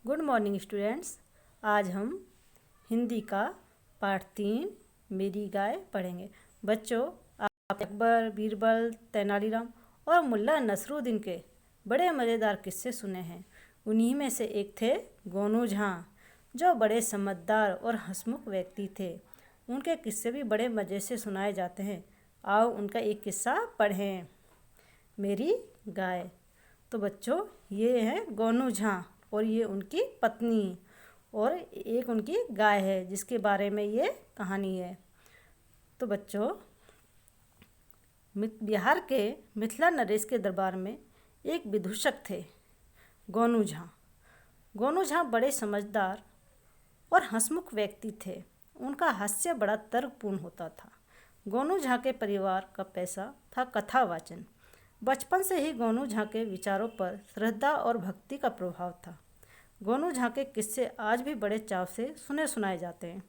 Good morning students. आज हम हिंदी का पाठ 3 मेरी गाय पढ़ेंगे। बच्चों, आप अकबर, बीरबल, तेनालीराम और मुल्ला नसरुद्दीन के बड़े मज़ेदार किस्से सुने हैं। उन्हीं में से एक थे गोनू झां, जो बड़े समझदार और हंसमुख व्यक्ति थे। उनके किस्से भी बड़े मज़े से सुनाए जाते हैं। आओ उनका एक किस्सा पढ़ें। मेरी गाय। तो बच्चों, ये है गोनू झां और ये उनकी पत्नी और एक उनकी गाय है जिसके बारे में ये कहानी है। तो बच्चों, बिहार के मिथिला नरेश के दरबार में एक विदूषक थे, गोनू झां। गोनू झां बड़े समझदार और हंसमुख व्यक्ति थे। उनका हास्य बड़ा तर्कपूर्ण होता था। गोनू झां के परिवार का पैसा था कथा वाचन। बचपन से ही गोनू झां के विचारों पर श्रद्धा और भक्ति का प्रभाव था। गोनू झां के किस्से आज भी बड़े चाव से सुने सुनाए जाते हैं।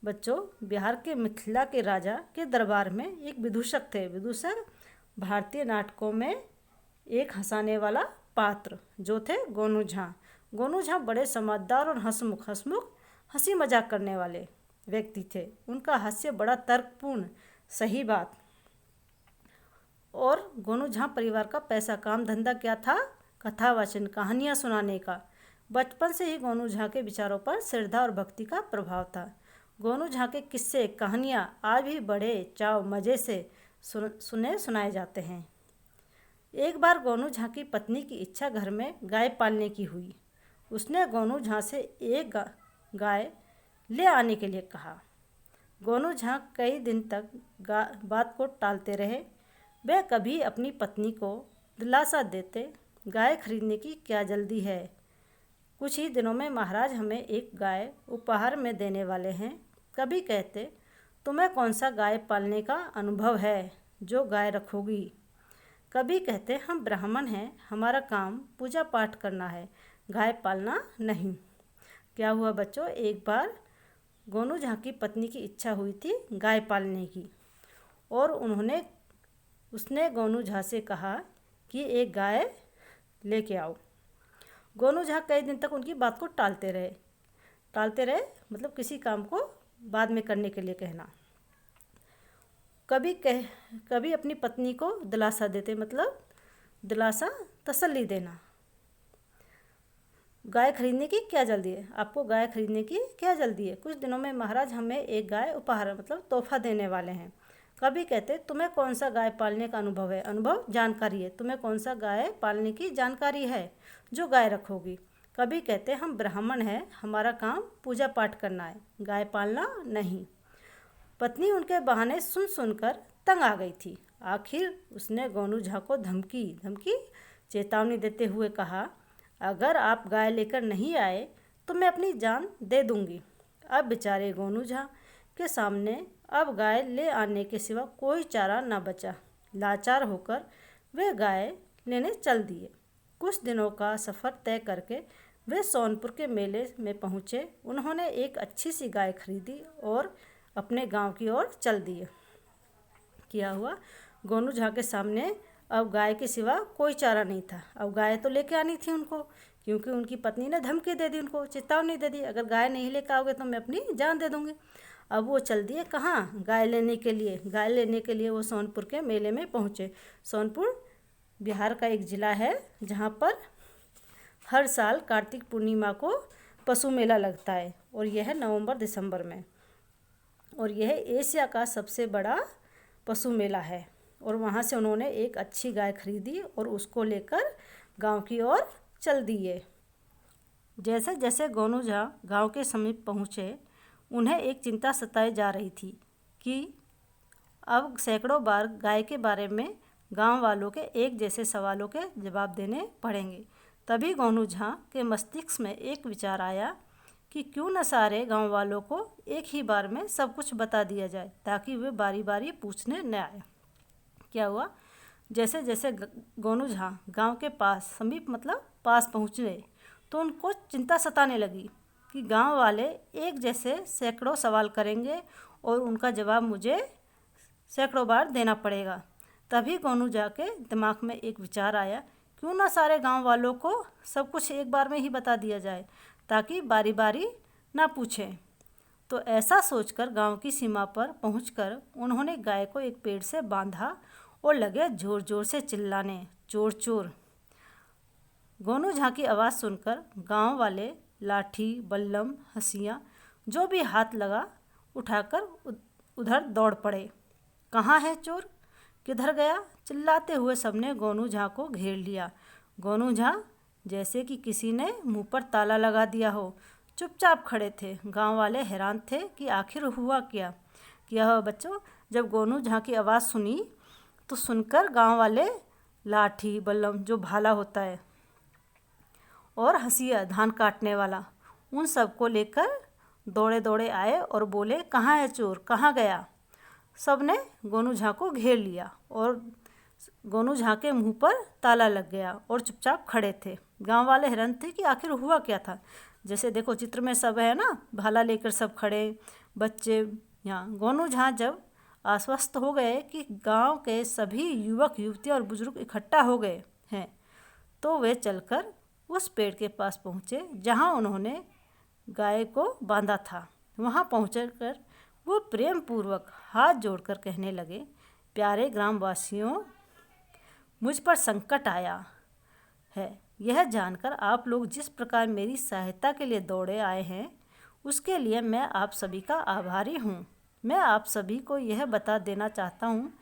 बच्चों, बिहार के मिथिला के राजा के दरबार में एक विदूषक थे। विदूषक भारतीय नाटकों में एक हंसाने वाला पात्र जो थे गोनू झां। गोनू झां बड़े समझदार और हंसमुख हंसी मजाक करने वाले व्यक्ति थे। उनका हास्य बड़ा तर्कपूर्ण, सही बात। और गोनू झां परिवार का पैसा, काम धंधा क्या था? कथा वाचन, कहानियाँ सुनाने का। बचपन से ही गोनू झां के विचारों पर श्रद्धा और भक्ति का प्रभाव था। गोनू झां के किस्से, कहानियाँ आज भी बड़े चाव मज़े से सुनाए जाते हैं। एक बार गोनू झां की पत्नी की इच्छा घर में गाय पालने की हुई। उसने गोनू झां से एक गाय ले आने के लिए कहा। गोनू झां कई दिन तक बात को टालते रहे। वे कभी अपनी पत्नी को दिलासा देते, गाय खरीदने की क्या जल्दी है, कुछ ही दिनों में महाराज हमें एक गाय उपहार में देने वाले हैं। कभी कहते, तुम्हें कौन सा गाय पालने का अनुभव है जो गाय रखोगी। कभी कहते, हम ब्राह्मण हैं, हमारा काम पूजा पाठ करना है, गाय पालना नहीं। क्या हुआ बच्चों, एक बार गोनू झां की पत्नी की इच्छा हुई थी गाय पालने की और उसने गोनू झां से कहा कि एक गाय लेके आओ। गोनू झां कई दिन तक उनकी बात को टालते रहे मतलब किसी काम को बाद में करने के लिए कहना। कभी अपनी पत्नी को दिलासा देते, मतलब दिलासा, तसल्ली देना, गाय खरीदने की क्या जल्दी है, आपको गाय खरीदने की क्या जल्दी है, कुछ दिनों में महाराज हमें एक गाय उपहार मतलब तोहफा देने वाले हैं। कभी कहते, तुम्हें कौन सा गाय पालने का अनुभव है, अनुभव जानकारी है, तुम्हें कौन सा गाय पालने की जानकारी है जो गाय रखोगी। कभी कहते, हम ब्राह्मण हैं, हमारा काम पूजा पाठ करना है, गाय पालना नहीं। पत्नी उनके बहाने सुनकर तंग आ गई थी। आखिर उसने गोनू झां को चेतावनी देते हुए कहा, अगर आप गाय लेकर नहीं आए तो मैं अपनी जान दे दूंगी। अब बेचारे गोनू झां के सामने अब गाय ले आने के सिवा कोई चारा न बचा। लाचार होकर वे गाय लेने चल दिए। कुछ दिनों का सफ़र तय करके वे सोनपुर के मेले में पहुँचे। उन्होंने एक अच्छी सी गाय खरीदी और अपने गांव की ओर चल दिए। क्या हुआ, गोनू झां के सामने अब गाय के सिवा कोई चारा नहीं था। अब गाय तो लेके आनी थी उनको, क्योंकि उनकी पत्नी ने धमकी दे दी, उनको चेतावनी दे दी, अगर गाय नहीं लेकर आओगे तो मैं अपनी जान दे दूँगी। अब वो चल दिए कहाँ, गाय लेने के लिए वो सोनपुर के मेले में पहुँचे। सोनपुर बिहार का एक ज़िला है जहाँ पर हर साल कार्तिक पूर्णिमा को पशु मेला लगता है और यह नवंबर-दिसंबर में, और यह एशिया का सबसे बड़ा पशु मेला है। और वहाँ से उन्होंने एक अच्छी गाय खरीदी और उसको लेकर गांव की ओर चल दिए। जैसे जैसे गोनू झां गांव के समीप पहुँचे, उन्हें एक चिंता सताई जा रही थी कि अब सैकड़ों बार गाय के बारे में गांव वालों के एक जैसे सवालों के जवाब देने पड़ेंगे। तभी गोनू झां के मस्तिष्क में एक विचार आया कि क्यों न सारे गांव वालों को एक ही बार में सब कुछ बता दिया जाए, ताकि वे बारी बारी पूछने न आए। क्या हुआ, जैसे जैसे गोनू झां गांव के समीप मतलब पास पहुँचे तो उनको चिंता सताने लगी कि गांव वाले एक जैसे सैकड़ों सवाल करेंगे और उनका जवाब मुझे सैकड़ों बार देना पड़ेगा। तभी गोनू झां के दिमाग में एक विचार आया क्यों ना सारे गांव वालों को सब कुछ एक बार में ही बता दिया जाए, ताकि बारी बारी ना पूछें। तो ऐसा सोचकर गांव की सीमा पर पहुंचकर उन्होंने गाय को एक पेड़ से बांधा और लगे जोर जोर से चिल्लाने, चोर चोर। गोनू झा की आवाज़ सुनकर गांव वाले लाठी, बल्लम, हंसियाँ जो भी हाथ लगा उठाकर उधर दौड़ पड़े। कहाँ है चोर, किधर गया, चिल्लाते हुए सबने गोनू झा को घेर लिया। गोनू झा जैसे कि किसी ने मुंह पर ताला लगा दिया हो, चुपचाप खड़े थे। गांव वाले हैरान थे कि आखिर हुआ क्या। बच्चों, जब गोनू झा की आवाज़ सुनी तो सुनकर गांव वाले लाठी, बल्लम जो भाला होता है, और हंसिया धान काटने वाला, उन सबको लेकर दौड़े दौड़े आए और बोले, कहाँ है चोर, कहाँ गया। सब ने गोनू झा को घेर लिया और गोनू झा के मुंह पर ताला लग गया और चुपचाप खड़े थे। गांव वाले हैरान थे कि आखिर हुआ क्या था। जैसे देखो चित्र में सब है ना, भाला लेकर सब खड़े, बच्चे यहाँ। गोनू झा जब आश्वस्त हो गए कि गांव के सभी युवक युवतियाँ और बुजुर्ग इकट्ठा हो गए हैं, तो वे चलकर उस पेड़ के पास पहुँचे जहाँ उन्होंने गाय को बांधा था। वहाँ पहुँचकर वो प्रेम पूर्वक हाथ जोड़कर कहने लगे, प्यारे ग्रामवासियों, मुझ पर संकट आया है। यह जानकर आप लोग जिस प्रकार मेरी सहायता के लिए दौड़े आए हैं, उसके लिए मैं आप सभी का आभारी हूँ। मैं आप सभी को यह बता देना चाहता हूँ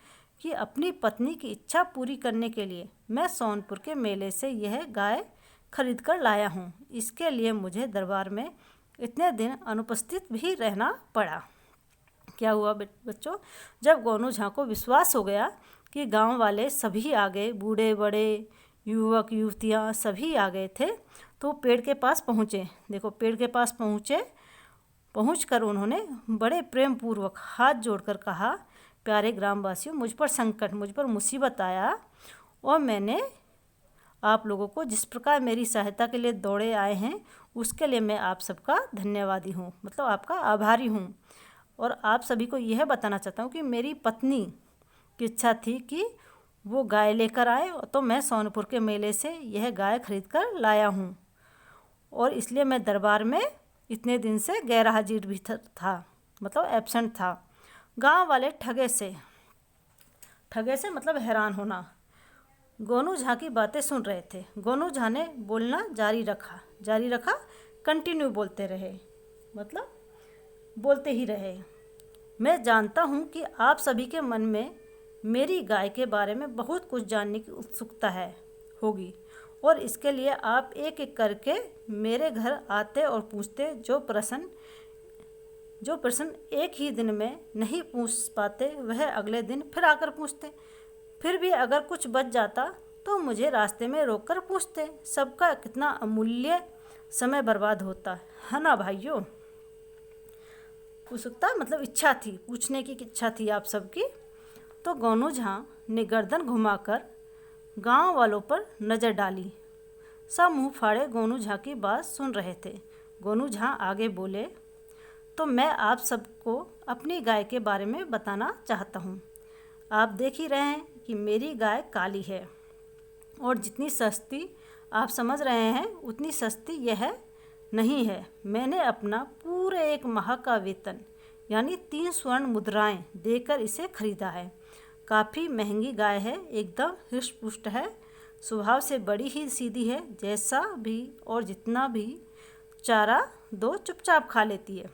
कि अपनी पत्नी की इच्छा पूरी करने के लिए मैं सोनपुर के मेले से यह गाय खरीद कर लाया हूँ। इसके लिए मुझे दरबार में इतने दिन अनुपस्थित भी रहना पड़ा। क्या हुआ बच्चों, जब गोनू झा को विश्वास हो गया कि गांव वाले सभी आ गए, बूढ़े बड़े, युवक युवतियाँ सभी आ गए थे, तो पेड़ के पास पहुँचे। देखो पेड़ के पास पहुँचकर उन्होंने बड़े प्रेम पूर्वक हाथ जोड़कर कहा, प्यारे ग्रामवासियों, मुझ पर संकट, मुझ पर मुसीबत आया और मैंने आप लोगों को जिस प्रकार मेरी सहायता के लिए दौड़े आए हैं, उसके लिए मैं आप सबका धन्यवादी हूँ, मतलब आपका आभारी हूँ। और आप सभी को यह बताना चाहता हूँ कि मेरी पत्नी की इच्छा थी कि वो गाय लेकर आए, तो मैं सोनपुर के मेले से यह गाय खरीद कर लाया हूँ, और इसलिए मैं दरबार में इतने दिन से गैर हाजिर भी था, मतलब एब्सेंट था। गांव वाले ठगे से मतलब हैरान होना, गोनू झा की बातें सुन रहे थे। गोनू झा ने बोलना जारी रखा, कंटिन्यू बोलते रहे, मतलब बोलते ही रहे। मैं जानता हूँ कि आप सभी के मन में मेरी गाय के बारे में बहुत कुछ जानने की उत्सुकता होगी, और इसके लिए आप एक एक करके मेरे घर आते और पूछते। जो प्रश्न एक ही दिन में नहीं पूछ पाते, वह अगले दिन फिर आकर पूछते। फिर भी अगर कुछ बच जाता तो मुझे रास्ते में रोककर पूछते। सबका कितना अमूल्य समय बर्बाद होता है ना भाइयों। उत्सुकता मतलब इच्छा थी, पूछने की इच्छा थी आप सबकी। तो गोनू झा ने गर्दन घुमाकर गांव वालों पर नज़र डाली। सब मुंह फाड़े गोनू झा की बात सुन रहे थे। गोनू झा आगे बोले, तो मैं आप सबको अपनी गाय के बारे में बताना चाहता हूँ। आप देख ही रहे हैं कि मेरी गाय काली है, और जितनी सस्ती आप समझ रहे हैं उतनी सस्ती यह नहीं है। मैंने अपना पूरे 1 माह का वेतन यानी 3 स्वर्ण मुद्राएं देकर इसे खरीदा है। काफ़ी महंगी गाय है, एकदम हृष्ट पुष्ट है, स्वभाव से बड़ी ही सीधी है। जैसा भी और जितना भी चारा दो चुपचाप खा लेती है।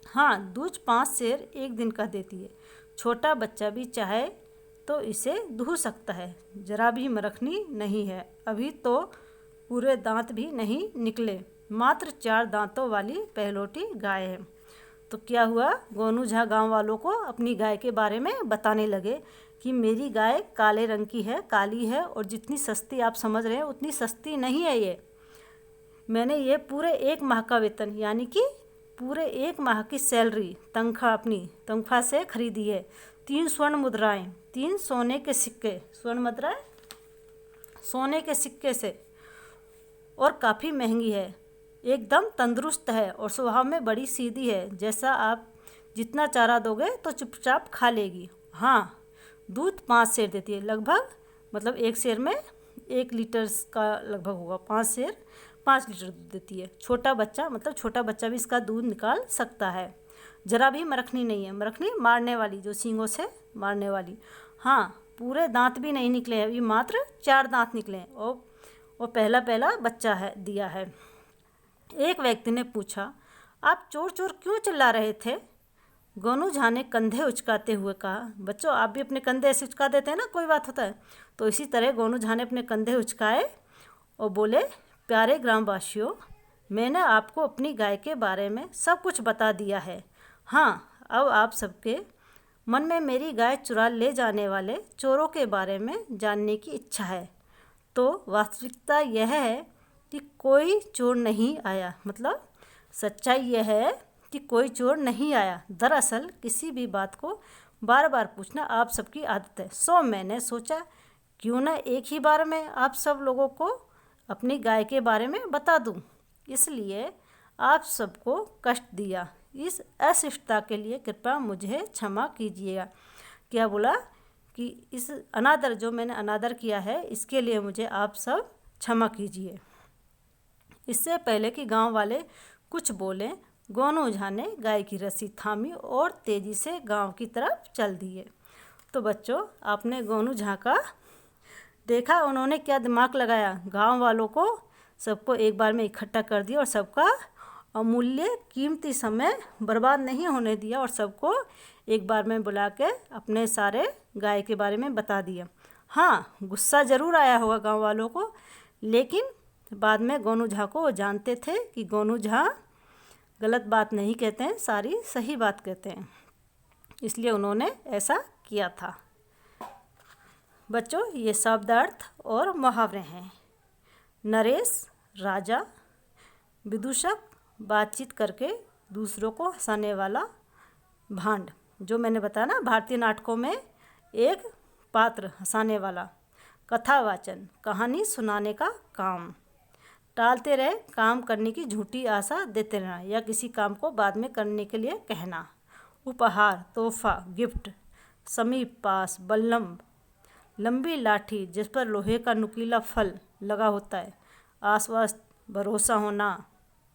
हाँ, दूध 5 सेर 1 दिन का देती है। छोटा बच्चा भी चाहे तो इसे दूह सकता है। जरा भी मरखनी नहीं है, अभी तो पूरे दांत भी नहीं निकले, मात्र 4 दांतों वाली पहलोटी गाय है। तो क्या हुआ, गोनू झा गांव वालों को अपनी गाय के बारे में बताने लगे कि मेरी गाय काले रंग की है, काली है, और जितनी सस्ती आप समझ रहे हैं उतनी सस्ती नहीं है ये। मैंने ये पूरे 1 माह का वेतन यानी कि पूरे 1 माह की सैलरी, तनख्वाह, अपनी तनख्वाह से खरीदी है। 3 स्वर्ण मुद्राएं, 3 सोने के सिक्के, स्वर्ण मुद्राएं सोने के सिक्के से, और काफ़ी महंगी है। एकदम तंदुरुस्त है और स्वभाव में बड़ी सीधी है। जैसा आप जितना चारा दोगे तो चुपचाप खा लेगी। हाँ, दूध 5 सेर देती है लगभग, मतलब 1 सेर में 1 लीटर का लगभग होगा, 5 शेर 5 लीटर दूध देती है। छोटा बच्चा मतलब छोटा बच्चा भी इसका दूध निकाल सकता है। जरा भी मरखनी नहीं है, मरखनी मारने वाली, जो सींगों से मारने वाली। हाँ, पूरे दांत भी नहीं निकले हैं, ये मात्र 4 दांत निकले हैं और पहला पहला बच्चा है दिया है। एक व्यक्ति ने पूछा, आप चोर चोर क्यों चिल्ला रहे थे? गोनू झा ने कंधे उचकाते हुए कहा, बच्चों आप भी अपने कंधे ऐसे उचका देते हैं ना, कोई बात होता है। तो इसी तरह गोनू झा ने अपने कंधे उचकाए और बोले, प्यारे ग्रामवासियों, मैंने आपको अपनी गाय के बारे में सब कुछ बता दिया है। हाँ, अब आप सबके मन में मेरी गाय चुरा ले जाने वाले चोरों के बारे में जानने की इच्छा है। तो वास्तविकता यह है कि कोई चोर नहीं आया, मतलब सच्चाई यह है कि कोई चोर नहीं आया। दरअसल किसी भी बात को बार बार पूछना आप सबकी आदत है, सो मैंने सोचा क्यों ना एक ही बार में आप सब लोगों को अपनी गाय के बारे में बता दूं। इसलिए आप सबको कष्ट दिया, इस अशिष्टता के लिए कृपया मुझे क्षमा कीजिएगा। क्या बोला कि इस अनादर, जो मैंने अनादर किया है, इसके लिए मुझे आप सब क्षमा कीजिए। इससे पहले कि गांव वाले कुछ बोले, गोनू झा ने गाय की रस्सी थामी और तेजी से गांव की तरफ चल दिए। तो बच्चों, आपने गोनू झा का देखा, उन्होंने क्या दिमाग लगाया, गांव वालों को सबको एक बार में इकट्ठा कर दिया और सबका अमूल्य कीमती समय बर्बाद नहीं होने दिया और सबको एक बार में बुला के अपने सारे गाय के बारे में बता दिया। हाँ, गुस्सा ज़रूर आया होगा गांव वालों को, लेकिन बाद में गोनू झा को वो जानते थे कि गोनू झा गलत बात नहीं कहते हैं, सारी सही बात कहते हैं, इसलिए उन्होंने ऐसा किया था। बच्चों, ये शब्दार्थ और मुहावरे हैं। नरेश राजा, विदूषक बातचीत करके दूसरों को हंसाने वाला भांड, जो मैंने बताया ना भारतीय नाटकों में एक पात्र हंसाने वाला। कथावाचन, कहानी सुनाने का काम। टालते रहे, काम करने की झूठी आशा देते रहना या किसी काम को बाद में करने के लिए कहना। उपहार, तोहफा, गिफ्ट। समीप, पास, बल्लम, लंबी लाठी जिस पर लोहे का नुकीला फल लगा होता है। आश्वस्त, भरोसा होना।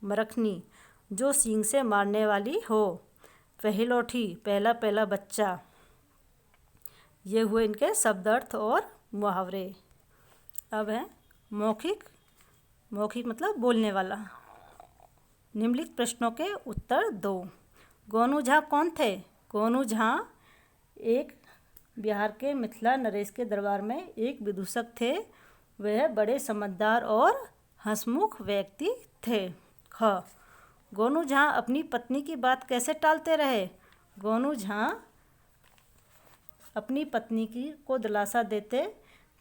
मरखनी, जो सींग से मारने वाली हो। पहलौठी, पहला पहला बच्चा। ये हुए इनके शब्दार्थ और मुहावरे। अब है मौखिक। मौखिक मतलब बोलने वाला। निम्नलिखित प्रश्नों के उत्तर दो। गोनू झा कौन थे? गोनू झा एक बिहार के मिथिला नरेश के दरबार में एक विदूषक थे। वह बड़े समझदार और हंसमुख व्यक्ति थे। ख, गोनू झा अपनी पत्नी की बात कैसे टालते रहे? गोनू झा अपनी पत्नी को दिलासा देते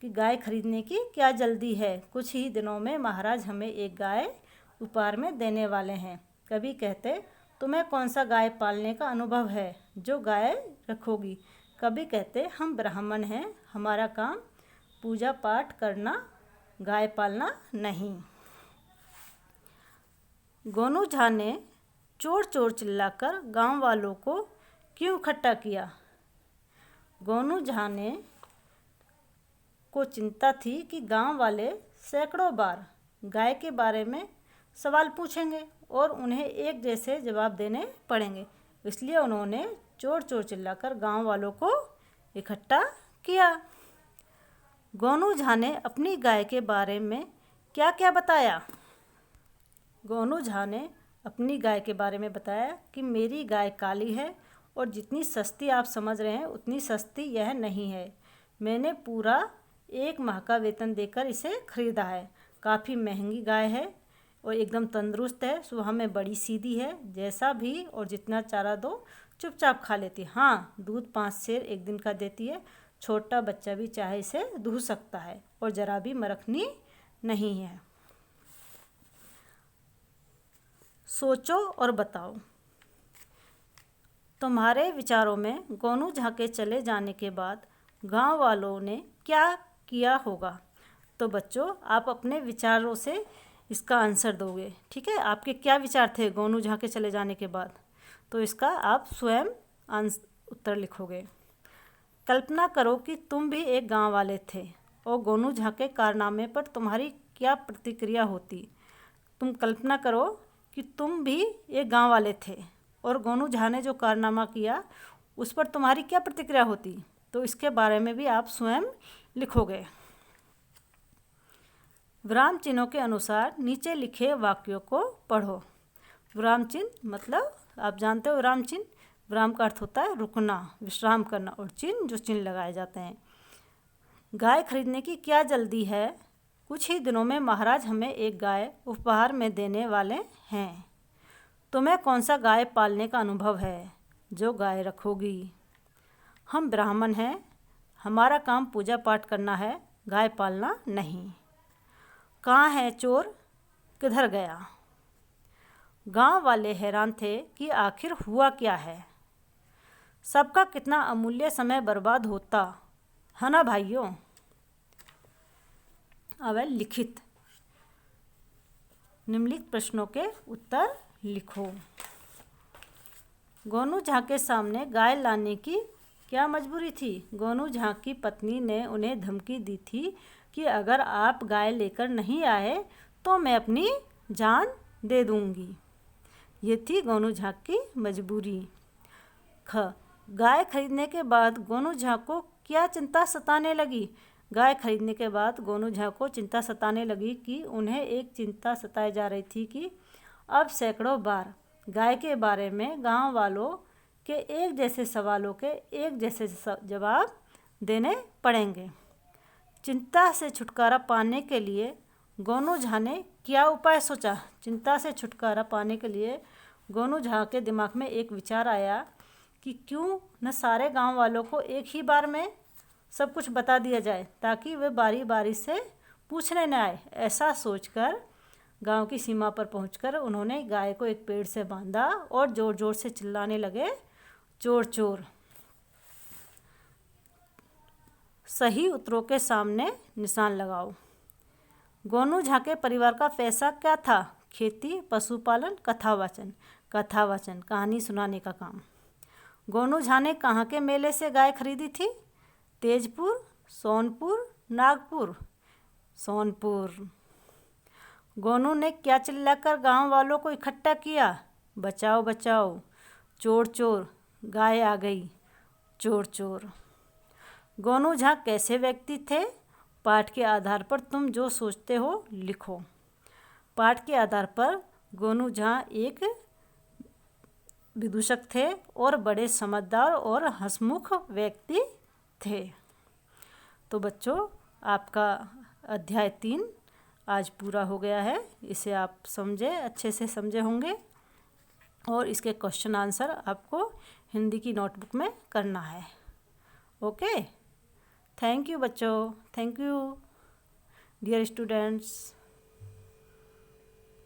कि गाय खरीदने की क्या जल्दी है, कुछ ही दिनों में महाराज हमें एक गाय उपहार में देने वाले हैं। कभी कहते, तुम्हें कौन सा गाय पालने का अनुभव है जो गाय रखोगी? कभी कहते, हम ब्राह्मण हैं, हमारा काम पूजा पाठ करना, गाय पालना नहीं। गोनू झा ने चोर चोर चिल्लाकर गांव वालों को क्यों इकट्ठा किया? गोनू झा ने को चिंता थी कि गांव वाले सैकड़ों बार गाय के बारे में सवाल पूछेंगे और उन्हें एक जैसे जवाब देने पड़ेंगे, इसलिए उन्होंने चोर चोर चिल्लाकर गांव वालों को इकट्ठा किया। गोनू झा ने अपनी गाय के बारे में क्या क्या बताया? गोनू झा ने अपनी गाय के बारे में बताया कि मेरी गाय काली है और जितनी सस्ती आप समझ रहे हैं उतनी सस्ती यह नहीं है। मैंने पूरा 1 माह का वेतन देकर इसे खरीदा है। काफ़ी महंगी गाय है और एकदम तंदुरुस्त है। सुबह में बड़ी सीधी है, जैसा भी और जितना चारा दो चुपचाप खा लेती है। हाँ, दूध 5 सेर एक दिन का देती है। छोटा बच्चा भी चाहे इसे दूह सकता है और ज़रा भी मरखनी नहीं है। सोचो और बताओ, तुम्हारे विचारों में गोनू झा के चले जाने के बाद गांव वालों ने क्या किया होगा? तो बच्चों, आप अपने विचारों से इसका आंसर दोगे, ठीक है? आपके क्या विचार थे गोनू झा के चले जाने के बाद? तो इसका आप स्वयं उत्तर लिखोगे। कल्पना करो कि तुम भी एक गांव वाले थे और गोनू झा के कारनामे पर तुम्हारी क्या प्रतिक्रिया होती। तुम कल्पना करो कि तुम भी एक गांव वाले थे और गोनू झा ने जो कारनामा किया उस पर तुम्हारी क्या प्रतिक्रिया होती। तो इसके बारे में भी आप स्वयं लिखोगे। विराम चिन्हों के अनुसार नीचे लिखे वाक्यों को पढ़ो। विराम चिन्ह मतलब आप जानते हो विराम चिन्ह, विराम का अर्थ होता है रुकना, विश्राम करना, और चिन्ह जो चिन्ह लगाए जाते हैं। गाय खरीदने की क्या जल्दी है, कुछ ही दिनों में महाराज हमें एक गाय उपहार में देने वाले हैं। तुम्हें कौन सा गाय पालने का अनुभव है जो गाय रखोगी। हम ब्राह्मण हैं, हमारा काम पूजा पाठ करना है, गाय पालना नहीं। कहाँ है चोर, किधर गया। गांव वाले हैरान थे कि आखिर हुआ क्या है। सबका कितना अमूल्य समय बर्बाद होता है ना भाइयों। अब है लिखित। निम्नलिखित प्रश्नों के उत्तर लिखो। गोनू झा के सामने गाय लाने की क्या मजबूरी थी। गोनू झा की पत्नी ने उन्हें धमकी दी थी कि अगर आप गाय लेकर नहीं आए तो मैं अपनी जान दे दूंगी। ये थी गोनू झा की मजबूरी। ख, गाय खरीदने के बाद गोनू झा को क्या चिंता सताने लगी। गाय खरीदने के बाद गोनू झा को चिंता सताने लगी कि उन्हें एक चिंता सताई जा रही थी कि अब सैकड़ों बार गाय के बारे में गांव वालों के एक जैसे सवालों के एक जैसे जवाब देने पड़ेंगे। चिंता से छुटकारा पाने के लिए गोनू झा ने क्या उपाय सोचा। चिंता से छुटकारा पाने के लिए गोनू झा के दिमाग में एक विचार आया कि क्यों न सारे गांव वालों को एक ही बार में सब कुछ बता दिया जाए ताकि वे बारी बारी से पूछने न आए। ऐसा सोचकर गांव की सीमा पर पहुंचकर उन्होंने गाय को एक पेड़ से बांधा और ज़ोर ज़ोर से चिल्लाने लगे, चोर चोर। सही उत्तरों के सामने निशान लगाओ। गोनू झा के परिवार का पैसा क्या था। खेती, पशुपालन, कथावाचन। कथावाचन कहानी सुनाने का काम। गोनू झा ने कहाँ के मेले से गाय खरीदी थी। तेजपुर, सोनपुर, नागपुर। सोनपुर। गोनू ने क्या चिल्लाकर गांव वालों को इकट्ठा किया। बचाओ बचाओ, चोर चोर, गाय आ गई, चोर चोर। गोनू झा कैसे व्यक्ति थे। पाठ के आधार पर तुम जो सोचते हो लिखो। पाठ के आधार पर गोनू झा एक विदूषक थे और बड़े समझदार और हंसमुख व्यक्ति थे। तो बच्चों, आपका अध्याय 3 आज पूरा हो गया है। इसे आप समझे, अच्छे से समझे होंगे और इसके क्वेश्चन आंसर आपको हिंदी की नोटबुक में करना है। ओके, थैंक यू बच्चों, थैंक यू डियर स्टूडेंट्स।